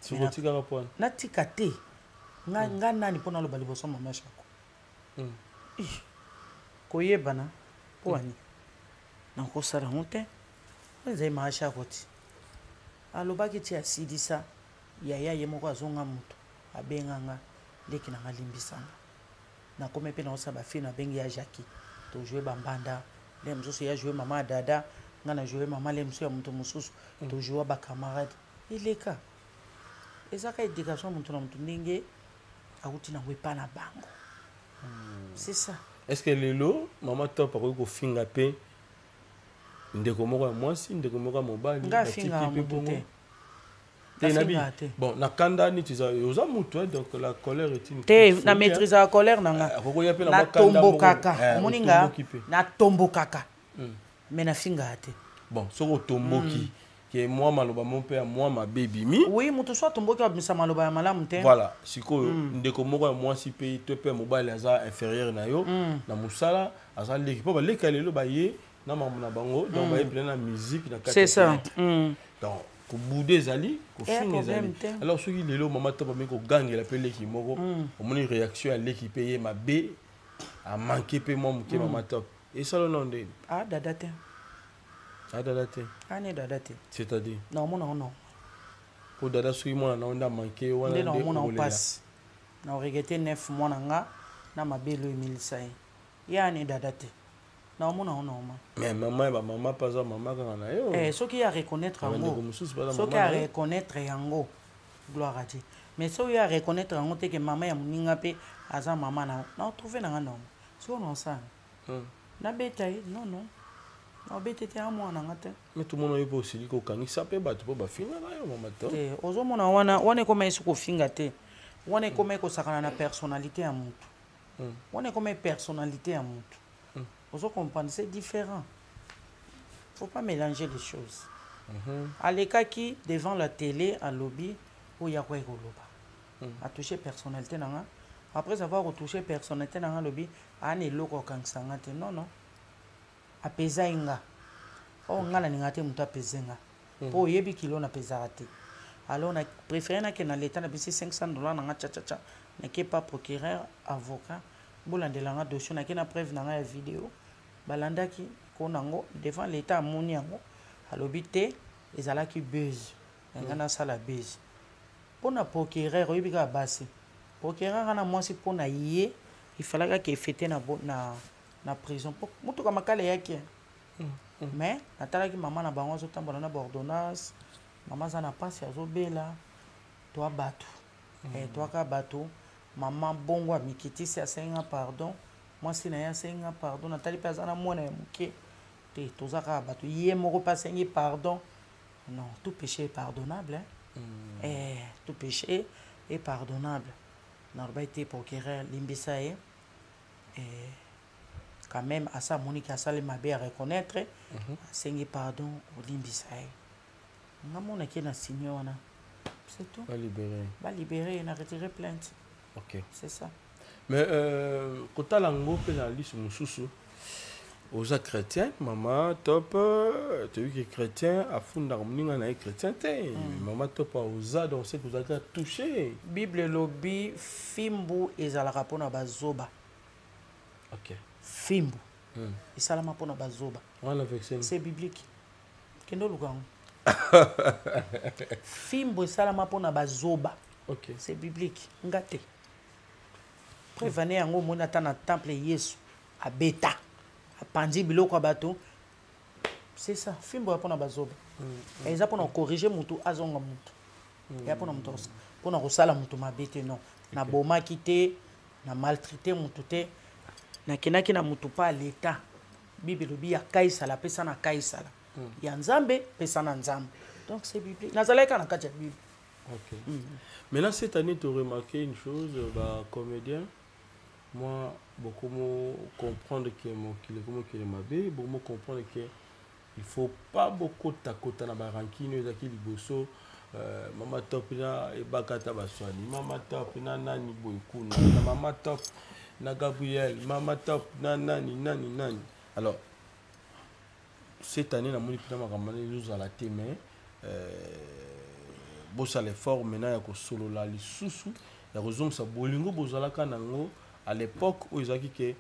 sur le tigara point na tikate nga nani pona lo baliboso maman chako koyeba na poani na ko sala honte nze maisha koti alobaki ti asidisa yaya ye moko azonga mutu abenganga leki na ngalimbisanga na kome pe na osa ba fille na bengi ya Jackie to jouer bambanda le msusu ya jouer mama dada nga na jouer mama le msusu ya mutu mususu to jouer ba camarade ileka ezaka éducation mutu na mutu ndenge akuti na wepa na bango c'est ça. Est-ce que lelo mama top ko finga pe ndeko moko ya mwasi ndeko moko ya mobali nga finga mutu te bon na kanda ni tiza oza mutu donc la colère est une te na maîtrise la colère nanga na tombokaka moninga na tombokaka mais na finga te bon soko tomboki que moi maloba mon père moi ma baby mi oui mutu soit tomboki abisa maloba ya malamu te voilà siko ndeko moko ya mwasi pe to pe mobali aza inférieur na yo na musala aza leki po ba leka lelo ba ye na mamuna bango donc ba plein na musique na c'est ça donc ko boudé zali ko finga zali alors ce qui lelo mama to ba me ko gangela pe leki moko o moni réaction à leki payer ma b a manquer pe moi muke mama top et ça le nom de dada te dada te ne dada te c'est-à-dire non non pour dada sui moi na onda manquer wana de on passe na regretter 9 mois na mabelo emilisa ya ne dada te non mais maman pas ça maman quand na yo ce qui a reconnaître yango ce qui a reconnaître yango gloire à Dieu mais ce qui a reconnaître yango te que maman ya muninga pe aza maman na trouver na non so non ça na betaille non na betete a moi na ngate mais tout le monde peut aussi ko kanisa pe ba to ba finga na yo maman to ozo mona wana ko mai ko finga te wana ko mai ko sakana na personnalité ya mutu wana ko mai personnalité ya mutu. Vous comprenez, c'est différent. Il ne faut pas mélanger les choses. À l'écart qui, devant la télé, à lobby, où il y a quoi à toucher personnalité. Après avoir retouché personnalité dans le lobby, à ne loko kangsangate. Non. À pesainga. Oh, on a n'ingate muta pesenga. Pour yebi kilo na pesarate. Alors, on a préféré que dans l'état, on a payé $500 dans tcha. N'est pas procureur, avocat. Bolandelanga dossier na kena preuve na nga vidéo balandaki konango devant l'état moni yango alobi te ezalaki buzz ngana sala buzz pona procureur oyibika basi procureur na mwasi pona ye il fallait que fêter na prison mutu kama kale yake mais natalaki mama na bango azotambola na ordonnance mama za na pasi azobela to abatu to aka batu maman bongo a mikitisi asenga pardon moi si na ya senga pardon natali pa zana mwana ya muke te tozaka bato ye moko pa sengi pardon non tout péché est pardonnable tout péché est pardonnable norba été procureur limbisa et quand même à ça monique a salé ma bé à reconnaître sengi pardon au limbisa ngamona ki na signona c'est tout ba libérer na retirer plainte. Ok. C'est ça. Mais quand tu lango pénaliste mususu aux chrétiens maman top tu vu que chrétien a fondé harmonie na chrétien té maman top aux donc c'est que vous avez touché Bible lobby fimbu ezalaka pona bazoba. OK. Fimbu. Esalama pona bazoba. Voilà verset. C'est biblique. Kendo lukango. Fimbu esalama pona bazoba. OK. C'est biblique. Ngate. Prévenez yango mona tana temple Yesu abeta apandi biloko abato c'est ça fimbo ya pona bazoba eza pona corriger mutu azonga mutu ya pona mutu pona kosala mutu mabete non na bomaki te na maltraiter mutu te na kinaki na mutu pa l'état bible lobi ya kaisala pesa na kaisala ya nzambe pesa na nzambe donc c'est biblique nazalaka na kati ya bible Ok. Maintenant, cette année, tu as remarqué une chose, bah, comédien, moi, beaucoup me comprendre que mon qu'il est ma bé, beaucoup me comprendre que il faut pas beaucoup takota na barankino ezaki liboso mama top na ebakata baswani mama top na nani boykuna na mama top na Gabriel mama top na nani alors cette année na moni pina makamane nous à la thème bossa l'effort maintenant ya ko solo la lisusu ya kozongisa bolingo bozalaka nango à l'époque où ezaki que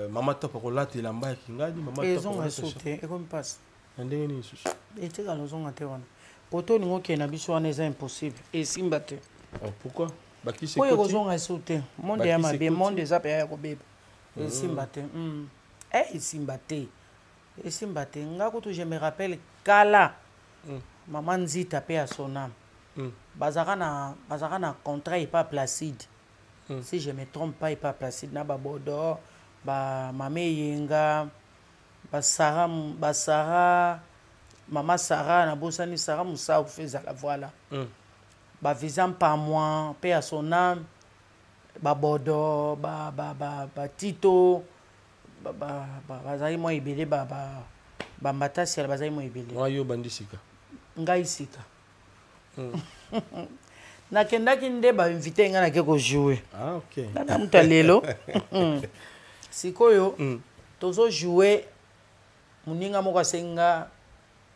mama top ko latela mba ya kingadi mama top ils ont sauté et comme passe ndenge ni lisusu et tu as l'ozonga te wana poto ningo ke na biso wana eza impossible et simba te pourquoi baki se ko kozonga sauté monde ya mabe monde eza pe ya ko beba et simba te et simba te ngako to je me rappelle kala maman Nzita pe à son âme bazaka na contrat et pas Placide si je me trompe pas et pas Placide na ba bodo ba mame yenga basara mama Sarah na bosani Sarah Moussa fait la voilà ba visam par moi paix à son âme ba bodo ba Tito bazali mo ibele ba mbatasi ya bazali mo ibele wayo bandisika ngai sika nakendaki nde ba invité nga na ke ko jouer ok na muta lelo sikoyo tozo jouer muninga moko asenga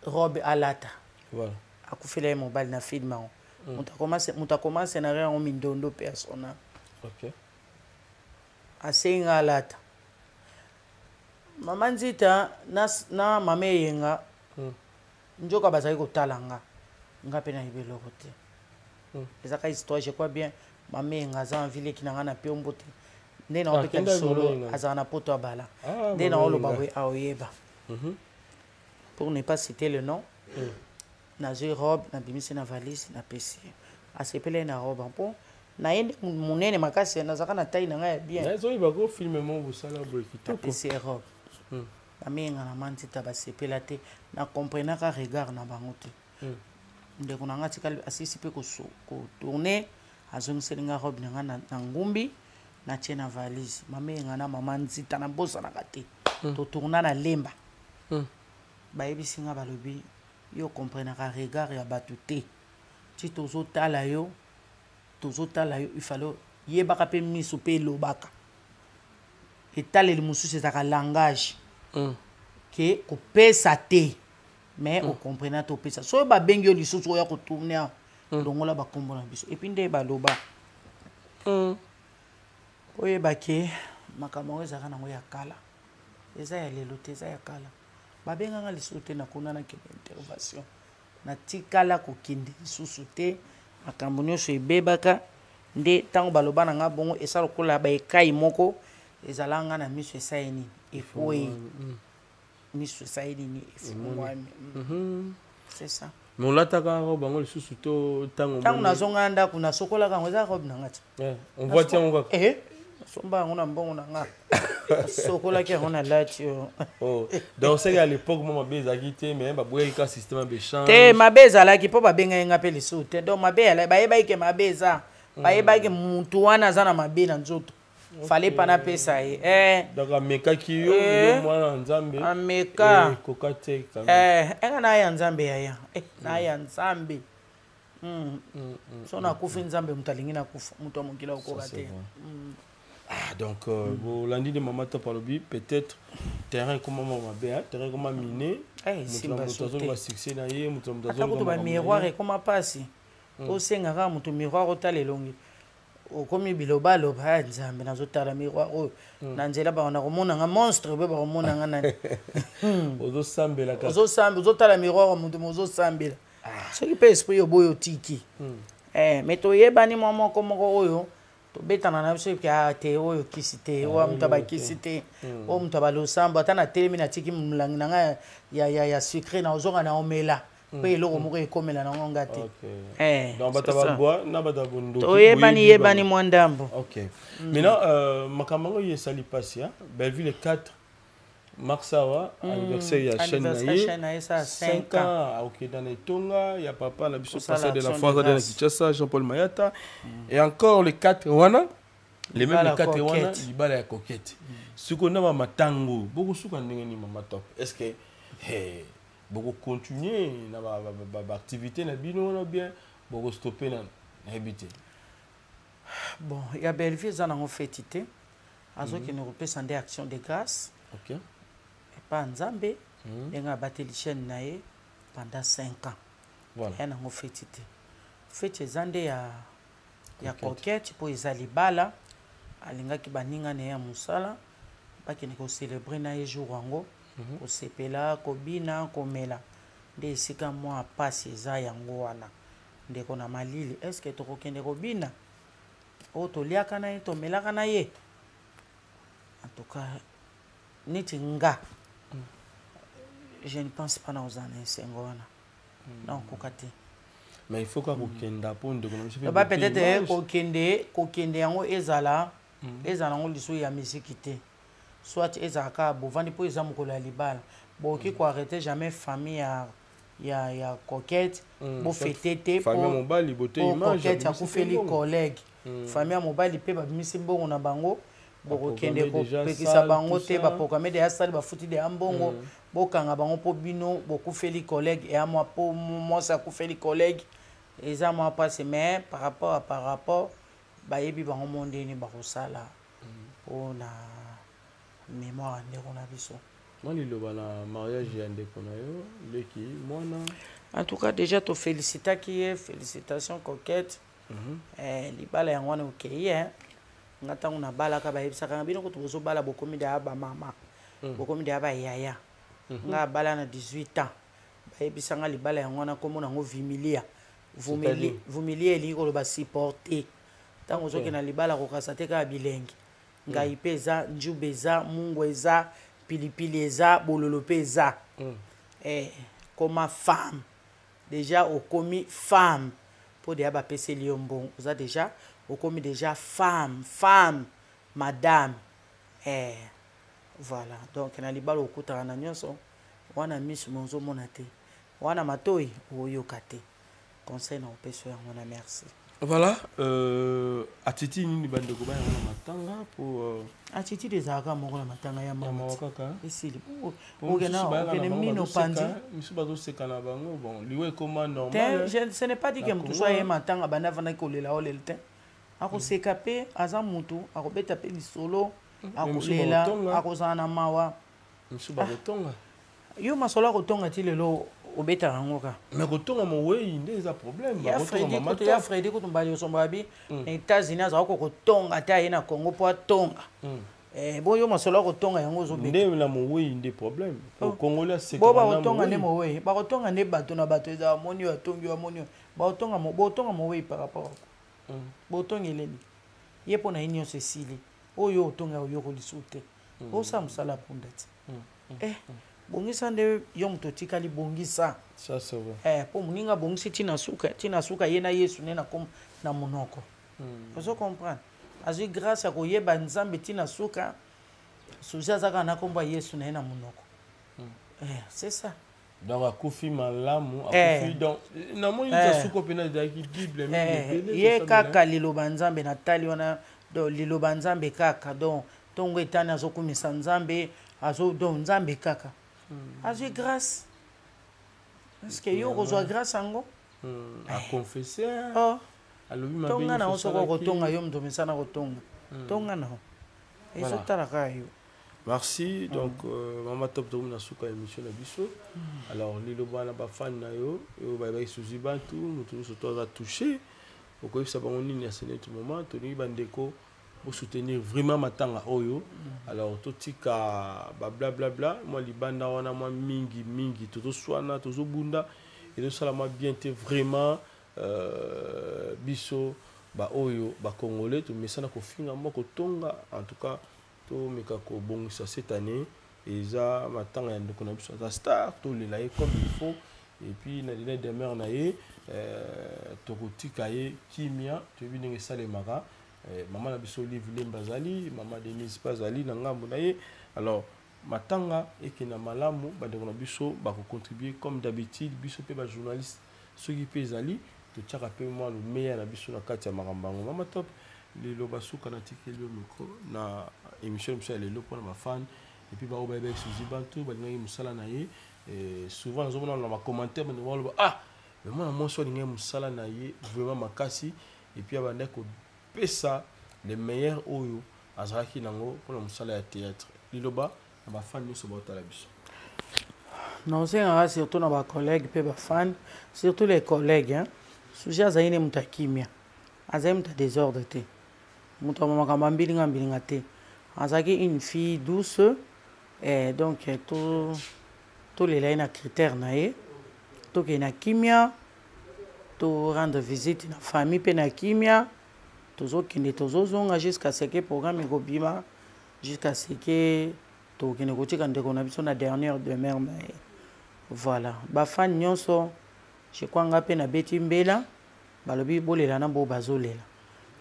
robe alata voilà akufela mobile na film on muta commence na rien on mindondo persona ok asenga alata mama Nzita na mame yenga njoka bazali kotalanga nga pe na ibeloko te ezaka histoire je crois bien mame yenga aza en ville kinanga na piombo te nde na opeta solo azala na poto abala nde na oloba we aoyeba pour ne pas citer le nom na zui robe na bimisi na valise na pesi asepele na robe mpo na yende munene makasi nazaka na taille na nga ya bien ezoyeba ko filme mo bosala boye kitoko pesi robe bamenga na Nzita basepela te na comprenaka regard na bango te ndeko na nga tikali asisi mpe kotourne azongiseli nga robe na nga na ngumbi na tie na valise mamenga na mama Nzita na bosanaka te totourna na lemba bayebisi nga balobi yo comprenaka regard ya bato te ti tozotala yo il fallait yebaka mpe miso mpe elobaka etaleli mosusu ezaka langage ke kopesa te mais okomprena te opesa soki babengi yo lisusu oya kotourne awa longola bakombo na biso epuis nde baloba oyebake makambo yango ezalaka nango ya kala eza ya lelo te eza ya kala babenganga lisusu te nakuna nakende intervention natikala kokende lisusu te makambo nyonso ebebaka nde ntango baloba na nga bongo esa lokola baekai moko ezalanga na miso esai nini efoyi miso esai nini efungwami c'est ça mais olataka robe yango lisusu to ntango nazonga ndako nasokolaka yango eza robe na nga ti on voit tiango kaka somba yango na mbongo na nga sokolaki yango na lati yo donc c'est à l'époque mo mabe ezalaki te mais baboyaki ka système béchange te mabe ezalaki mpo babengaki nga mpe lisusu te donc mabe bayebaki ke mabe eza bayebaki mutu wana aza na mabe na nzoto fale pana pesa ye donc amekaki yo mwana nzambe ameka koka te enga na ya nzambe yaya na ya nzambe so nakufi nzambe mutu alingi nakufa mutu amokila okoka te donc bolandi de mama top alobi peut-être terrain comment mabe terrain comment miné mutu azoloba succès na ye mutu azoloba bamiroire ekoma mpasi osengaka mutu miroire otala elongi okomi bilobaloba ya nzambe nazotala miroire oyo na nzela bakona komonanga monstre obe bakomonanga nani ozotala miroire mutu ozosambela soki mpe esprit oboyo otiki me toyebani mwa moko oyo tobetana na biso ke te oyo kisi te oyo mutu abakisi te oyo mutu abalosambo ata na telemi natiki molangi na nga ya sucre na ozonga na omela mpe eloko moko ekomela nango nga te toyebani mwa ndambo maintenant makambo yango esali mpasi Belleville 4 Marsawa, anniversaire ya chaîne Naye, ça 5 ans. Ok, dans les Tonga, il y a papa, la biso passé de la France, de la Kinshasa, Jean-Paul Mayata. Et encore les 4 Wana, les mêmes les 4 Wana, ils balent la coquette. Ce qu'on a matango, beaucoup de choses n'engagent mama top. Est-ce que beaucoup continuer dans l'activité na bino ou bien beaucoup stopper na habiter? Bon, il y a Belleville, ils ont fait tité. Azo qui nous représente des actions de grâce. Ok. Et pas en Zambé, ils ont battu les chaînes naé pendant 5 ans. Voilà. Ils ont fait tité. Fait les Zandé ya coquette pour les alibala. Alinga ki baninga ne ya musala. Pas qui ne célébrer na jour wango. Ko sepela, ko bina, ko mela. Nde sika moi passe za yango wana. Nde ko na malili. Est-ce que to ko kende ko bina? O to liaka na ye, to melaka na ye. En tout cas, Nitinga, je ne pense pas aux années Sengona. Non, Kokate. Mais il faut que vous kenda pour de peut-être kokende yango ezala, ezala ngo liso ya misikité. Soit ezaka bovandi po ezamu ko la libala. Bo ki ko arrêter jamais famille ya coquette, bo fêter famille mobali boté image coquette ya kufeli collègue. Famille mobali pe ba bimisi mbongo na bango. Boko kende ko pekisa bango te ba programmer des salles ba futi de ambongo bokanga bango po bino boku feli collègue et à moi po moi ça ku feli collègue et ça moi pas mais par rapport ba yebi bango mondeni ba ko sala po na mémoire ndeko na biso moi li loba na mariage ya ndeko na yo leki mwana en tout cas déjà to félicita qui félicitations coquette libala yango na okei ngata una bala ka ba yebisaka ngabino ko tuzo bala bokomi de aba mama bokomi de aba yaya nga bala na 18 ans ba yebisanga libala yango na komona ngo vimilia vumilia eli ko ba supporter tango zoke na libala ko kasate ka bilenge nga ipeza njubeza mungu eza pilipili eza bololo peza comme femme déjà okomi femme pour de aba pese liombo oza déjà okomi déjà femme, madame. Voilà. Donc, na libalo okutaka na nyonso, wana misu monzo monate. Wana matoi oyokate. Conseil na opeso yango na merci. Voilà, atiti ni bandeko ba yango na matanga pour atiti des aga moko na matanga ya mama kaka. Esili. Okena mino pandi. Misu bazo sekana bango bon, liwe comment normal. Ce n'est pas dit que mtu soit matanga bana vana kolela olelten. Ako sekape aza mutu akobeta pe lisolo akolela akozana mawa misu ba kotonga yo masolo kotonga ti lelo obeta yango ka mais kotonga moweyi nde eza problème ba kotonga mama ya Freddy ko tumbali osomba bi na États-Unis aza ko kotonga ta ye na Congo po atonga bo yo masolo kotonga yango zo beta nde na moweyi nde problème au Congolais c'est bo ba kotonga ne moweyi ba kotonga ne bato na bato eza moni wa tongi wa moni ba kotonga moweyi par rapport botongeleli ye pona inyo sesili oyo otonga oyo ko lisute o sa musala punda ti bongisa nde yo mto tikali bongisa ça c'est vrai po muninga bongisi tina suka ye na Yesu ne na kom na monoko ozo comprendre azui grâce ya koyeba nzambe tina suka suja zaka na komba Yesu ne na monoko c'est ça. Donc akufi malamu akufi donc na moni ta suko pena daki bible ye kaka liloba nzambe na tali wana do liloba nzambe kaka donc tongo etana azokumisa nzambe azo donc nzambe kaka azui grâce est-ce que yo kozwa grâce ango a confesser alobi mabe tonga na osoko kotonga yo mdo misana kotonga tonga na eso taraka yo. Merci. Donc, Maman Top de Souka émission la biso. Alors, Lilo Bana Bafan Nayo, Baba Suzy Bantu, nous tous autour à toucher. Pourquoi ça va on y a ce moment, Tony Bandeko, pour soutenir vraiment Matanga Oyo. Alors, tout tika blablabla, moi Libanda wana moi mingi, tout soana, tout bunda, et tout ça là moi bien été vraiment biso ba Oyo, ba Congolais, tout mais ça n'a qu'au fin moi Tonga, en tout cas. Mais bon ça cette année et ça maintenant il y a une star tout les là comme il faut et puis na dîner de mer naé tokoti kaye kimia tu vis dans salle mara maman na biso livre bazali maman Denise bazali na ngambo naé alors matanga ekena malamu bandeko na biso bakocontribuer comme d'habitude biso pe bajournaliste soki mpe ezali totiaka mpe mwa lumeya na biso na kati ya makambo yango. Mama Top lelo basuka na tikeli yo micro na émission biso ya lelo mpona bafane epuis bao bayeba Suzy Bantu balingaki mosala na ye souvent nazomona na bacommentaire bandeko baloba mais mwana mwasi alingaki mosala na ye vraiment makasi epuis abandaki kopesa le meilleur oyo azalaki nango mpona mosala ya théâtre liloba na bafane nyonso baotala biso. Naosengaka surtout na bacollègue mpe bafane surtout les collègues Suzy azali ne moto ya kimia azali moto ya désordre te moto ya makambo mbilinga te azalaki une fille douce donc tolela ye na critère na ye tokende na kimia to rendre visite na famille mpe na kimia tozokende tozozonga jusqu'à ce que programme ekobima jusqu'à ce que tokende kotika ndeko na biso na dernière demeure na ye. Voilà bafane nyonso je crois nga mpe na beti mbela balobi bolela na bo bazolela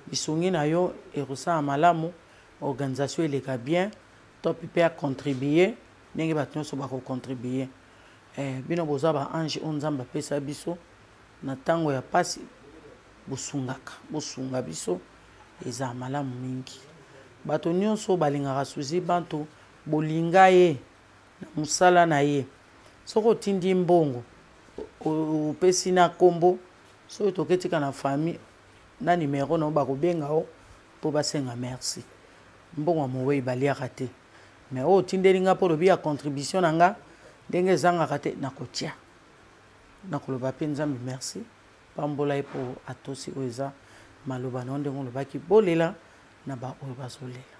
bisongi na yo ekosala malamu organisation eleka bien topi mpe acontribuer ndenge bato nyonso bakocontribuer bino boza baange oyo nzambe apesa biso na ntango ya pasi bosunga biso eza malamu mingi bato nyonso balingaka Suzy Bantu bolinga ye na mosala na ye soki otindi mbongo opesi na kombo soki toketika na famille na numero na bakobenga o mpo basenga merci mbongo ya mowei baliaka te mais oyo otindeli nga mpo lobi ya contribution na nga ndenge ezangaka te nakotia nakoloba mpe nzambe merci pambola ye mpo atosi oyo eza maloba na yo ndenge olobaki bolela na baoyo bazolela.